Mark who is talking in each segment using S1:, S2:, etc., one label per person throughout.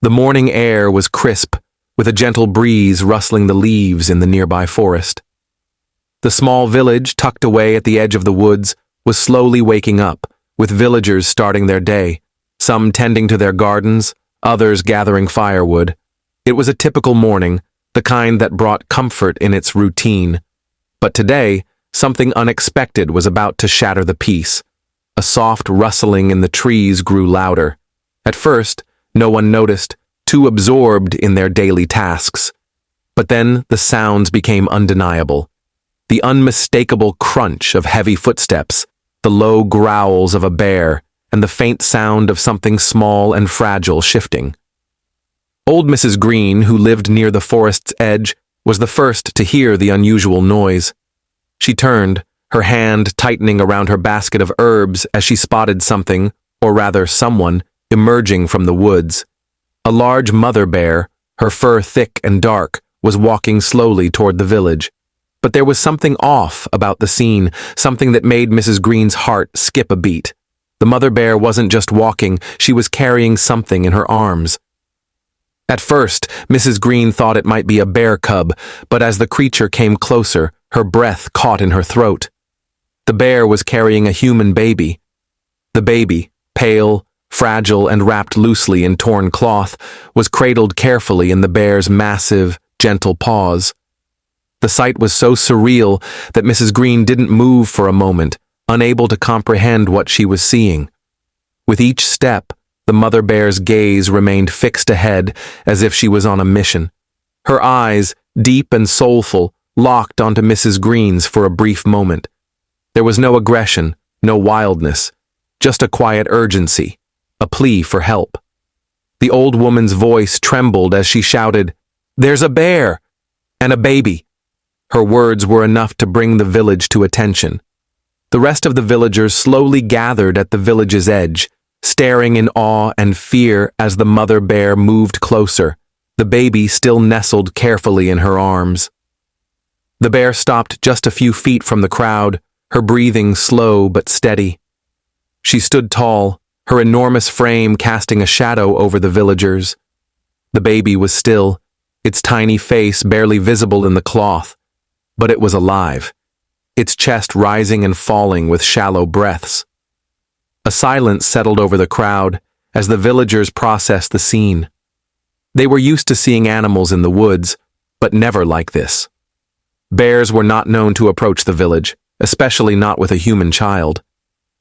S1: The morning air was crisp, with a gentle breeze rustling the leaves in the nearby forest. The small village, tucked away at the edge of the woods, was slowly waking up, with villagers starting their day, some tending to their gardens, others gathering firewood. It was a typical morning, the kind that brought comfort in its routine. But today, something unexpected was about to shatter the peace. A soft rustling in the trees grew louder. At first, no one noticed, too absorbed in their daily tasks. But then the sounds became undeniable. The unmistakable crunch of heavy footsteps, the low growls of a bear, and the faint sound of something small and fragile shifting. Old Mrs. Green, who lived near the forest's edge, was the first to hear the unusual noise. She turned, her hand tightening around her basket of herbs as she spotted something, or rather someone, emerging from the woods. A large mother bear, her fur thick and dark, was walking slowly toward the village. But there was something off about the scene, something that made Mrs. Green's heart skip a beat. The mother bear wasn't just walking, she was carrying something in her arms. At first, Mrs. Green thought it might be a bear cub, but as the creature came closer, her breath caught in her throat. The bear was carrying a human baby. The baby, pale, fragile, and wrapped loosely in torn cloth, was cradled carefully in the bear's massive, gentle paws. The sight was so surreal that Mrs. Green didn't move for a moment, unable to comprehend what she was seeing. With each step, the mother bear's gaze remained fixed ahead, as if she was on a mission. Her eyes, deep and soulful, locked onto Mrs. Green's for a brief moment. There was no aggression, no wildness, just a quiet urgency, a plea for help. The old woman's voice trembled as she shouted, "There's a bear! And a baby!" Her words were enough to bring the village to attention. The rest of the villagers slowly gathered at the village's edge, staring in awe and fear as the mother bear moved closer, the baby still nestled carefully in her arms. The bear stopped just a few feet from the crowd, her breathing slow but steady. She stood tall, her enormous frame casting a shadow over the villagers. The baby was still, its tiny face barely visible in the cloth, but it was alive, its chest rising and falling with shallow breaths. A silence settled over the crowd as the villagers processed the scene. They were used to seeing animals in the woods, but never like this. Bears were not known to approach the village, especially not with a human child.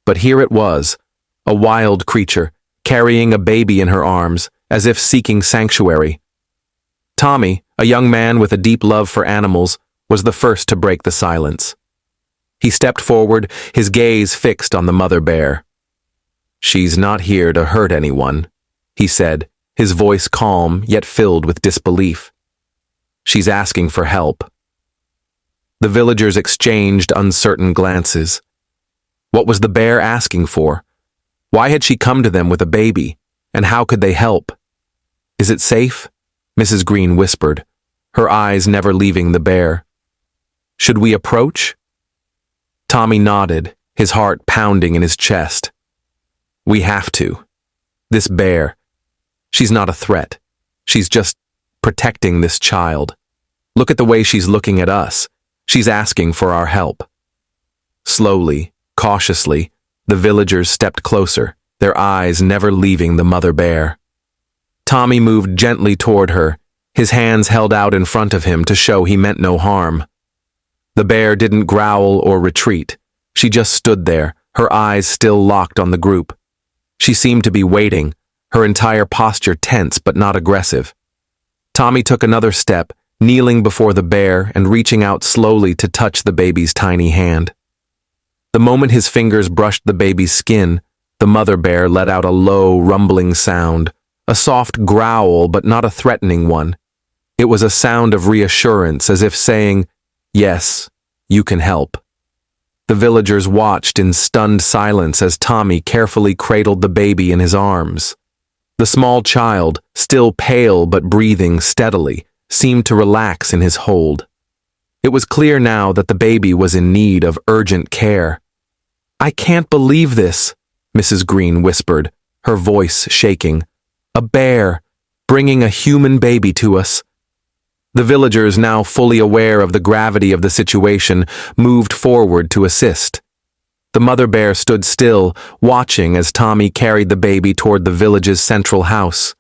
S1: But here it was, a wild creature, carrying a baby in her arms, as if seeking sanctuary. Tommy, a young man with a deep love for animals, was the first to break the silence. He stepped forward, his gaze fixed on the mother bear. "She's not here to hurt anyone," he said, his voice calm yet filled with disbelief. "She's asking for help." The villagers exchanged uncertain glances. What was the bear asking for? Why had she come to them with a baby, and how could they help? "Is it safe?" Mrs. Green whispered, her eyes never leaving the bear. "Should we approach?" Tommy nodded, his heart pounding in his chest. "We have to. This bear, she's not a threat. She's just protecting this child. Look at the way she's looking at us. She's asking for our help." Slowly, cautiously, the villagers stepped closer, their eyes never leaving the mother bear. Tommy moved gently toward her, his hands held out in front of him to show he meant no harm. The bear didn't growl or retreat. She just stood there, her eyes still locked on the group. She seemed to be waiting, her entire posture tense but not aggressive. Tommy took another step, kneeling before the bear and reaching out slowly to touch the baby's tiny hand. The moment his fingers brushed the baby's skin, the mother bear let out a low, rumbling sound, a soft growl but not a threatening one. It was a sound of reassurance, as if saying, "Yes, you can help." The villagers watched in stunned silence as Tommy carefully cradled the baby in his arms. The small child, still pale but breathing steadily, seemed to relax in his hold. It was clear now that the baby was in need of urgent care. "I can't believe this," Mrs. Green whispered, her voice shaking. "A bear, bringing a human baby to us. The villagers, now fully aware of the gravity of the situation, moved forward to assist. The mother bear stood still, watching as Tommy carried the baby toward the village's central house.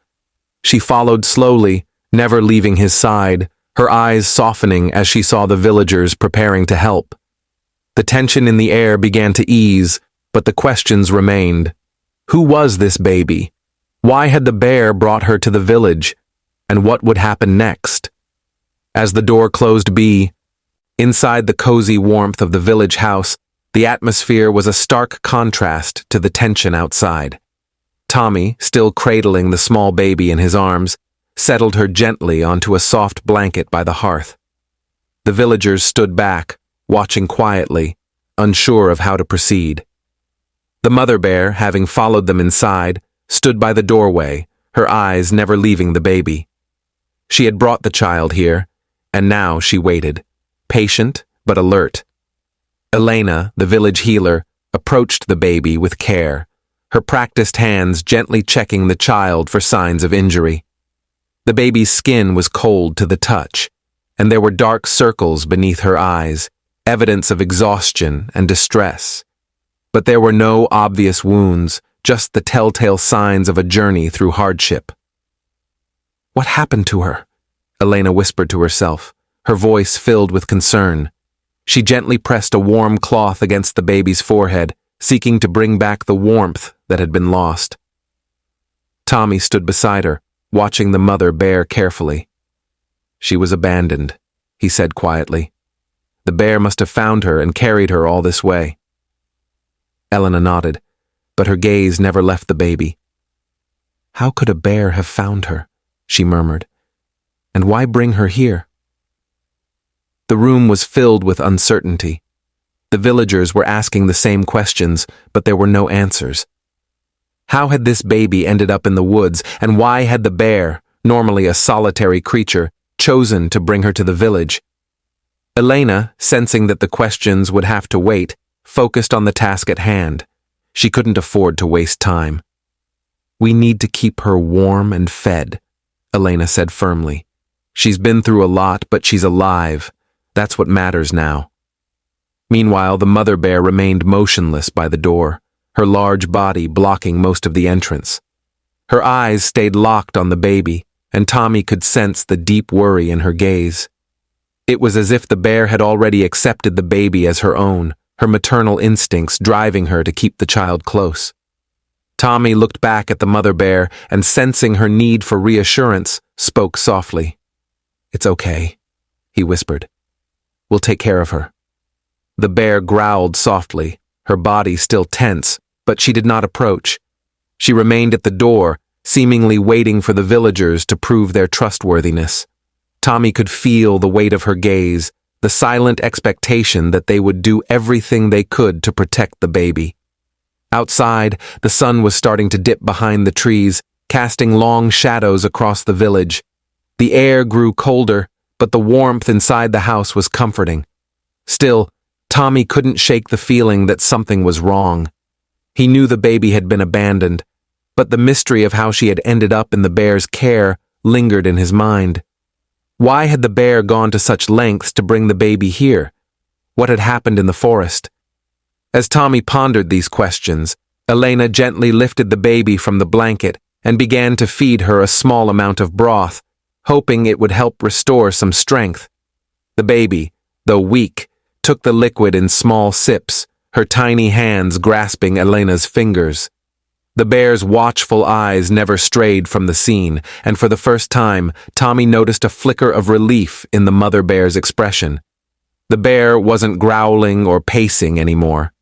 S1: She followed slowly, never leaving his side, her eyes softening as she saw the villagers preparing to help. The tension in the air began to ease, but the questions remained. Who was this baby? Why had the bear brought her to the village? And what would happen next? As the door closed inside the cozy warmth of the village house, the atmosphere was a stark contrast to the tension outside. Tommy, still cradling the small baby in his arms, settled her gently onto a soft blanket by the hearth. The villagers stood back, watching quietly, unsure of how to proceed. The mother bear, having followed them inside, stood by the doorway, her eyes never leaving the baby. She had brought the child here, and now she waited, patient but alert. Elena, the village healer, approached the baby with care, her practiced hands gently checking the child for signs of injury. The baby's skin was cold to the touch, and there were dark circles beneath her eyes, evidence of exhaustion and distress. But there were no obvious wounds, just the telltale signs of a journey through hardship. "What happened to her?" Elena whispered to herself, her voice filled with concern. She gently pressed a warm cloth against the baby's forehead, seeking to bring back the warmth that had been lost. Tommy stood beside her, watching the mother bear carefully. "She was abandoned," he said quietly. "The bear must have found her and carried her all this way." Elena nodded, but her gaze never left the baby. "How could a bear have found her?" she murmured. "And why bring her here?" The room was filled with uncertainty. The villagers were asking the same questions, but there were no answers. How had this baby ended up in the woods, and why had the bear, normally a solitary creature, chosen to bring her to the village? Elena, sensing that the questions would have to wait, focused on the task at hand. She couldn't afford to waste time. "We need to keep her warm and fed," Elena said firmly. "She's been through a lot, but she's alive. That's what matters now." Meanwhile, the mother bear remained motionless by the door, her large body blocking most of the entrance. Her eyes stayed locked on the baby, and Tommy could sense the deep worry in her gaze. It was as if the bear had already accepted the baby as her own, her maternal instincts driving her to keep the child close. Tommy looked back at the mother bear and, sensing her need for reassurance, spoke softly. "It's okay," he whispered. "We'll take care of her." The bear growled softly, her body still tense, but she did not approach. She remained at the door, seemingly waiting for the villagers to prove their trustworthiness. Tommy could feel the weight of her gaze, the silent expectation that they would do everything they could to protect the baby. Outside, the sun was starting to dip behind the trees, casting long shadows across the village. The air grew colder, but the warmth inside the house was comforting. Still, Tommy couldn't shake the feeling that something was wrong. He knew the baby had been abandoned, but the mystery of how she had ended up in the bear's care lingered in his mind. Why had the bear gone to such lengths to bring the baby here? What had happened in the forest? As Tommy pondered these questions, Elena gently lifted the baby from the blanket and began to feed her a small amount of broth, hoping it would help restore some strength. The baby, though weak, took the liquid in small sips, her tiny hands grasping Elena's fingers. The bear's watchful eyes never strayed from the scene, and for the first time, Tommy noticed a flicker of relief in the mother bear's expression. The bear wasn't growling or pacing anymore.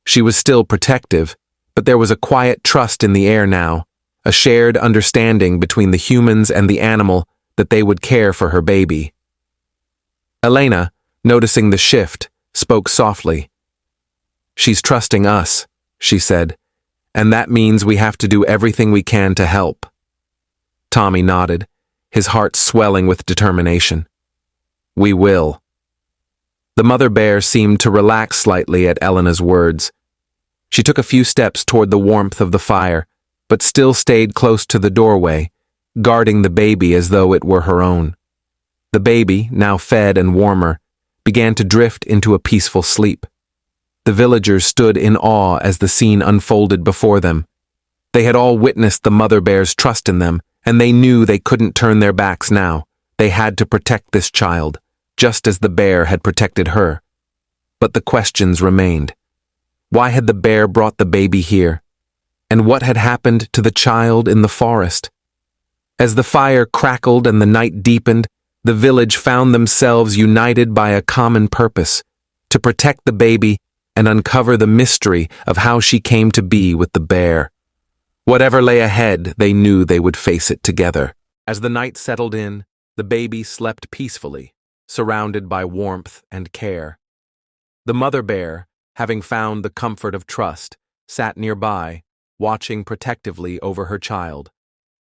S1: She was still protective, but there was a quiet trust in the air now, a shared understanding between the humans and the animal that they would care for her baby. Elena, noticing the shift, spoke softly. "She's trusting us," she said, "and that means we have to do everything we can to help." Tommy nodded, his heart swelling with determination. "We will." The mother bear seemed to relax slightly at Elena's words. She took a few steps toward the warmth of the fire, but still stayed close to the doorway, guarding the baby as though it were her own. The baby, now fed and warmer, began to drift into a peaceful sleep. The villagers stood in awe as the scene unfolded before them. They had all witnessed the mother bear's trust in them, and they knew they couldn't turn their backs now. They had to protect this child, just as the bear had protected her. But the questions remained. Why had the bear brought the baby here? And what had happened to the child in the forest? As the fire crackled and the night deepened, the village found themselves united by a common purpose: to protect the baby and uncover the mystery of how she came to be with the bear. Whatever lay ahead, they knew they would face it together. As the night settled in, the baby slept peacefully, surrounded by warmth and care. The mother bear, having found the comfort of trust, sat nearby, watching protectively over her child.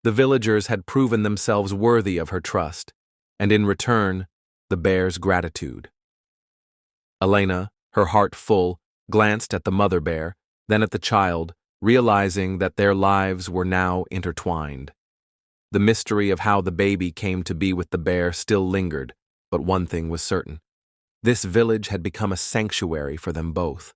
S1: The villagers had proven themselves worthy of her trust, and in return, the bear's gratitude. Elena, her heart full, glanced at the mother bear, then at the child, realizing that their lives were now intertwined. The mystery of how the baby came to be with the bear still lingered, but one thing was certain. This village had become a sanctuary for them both.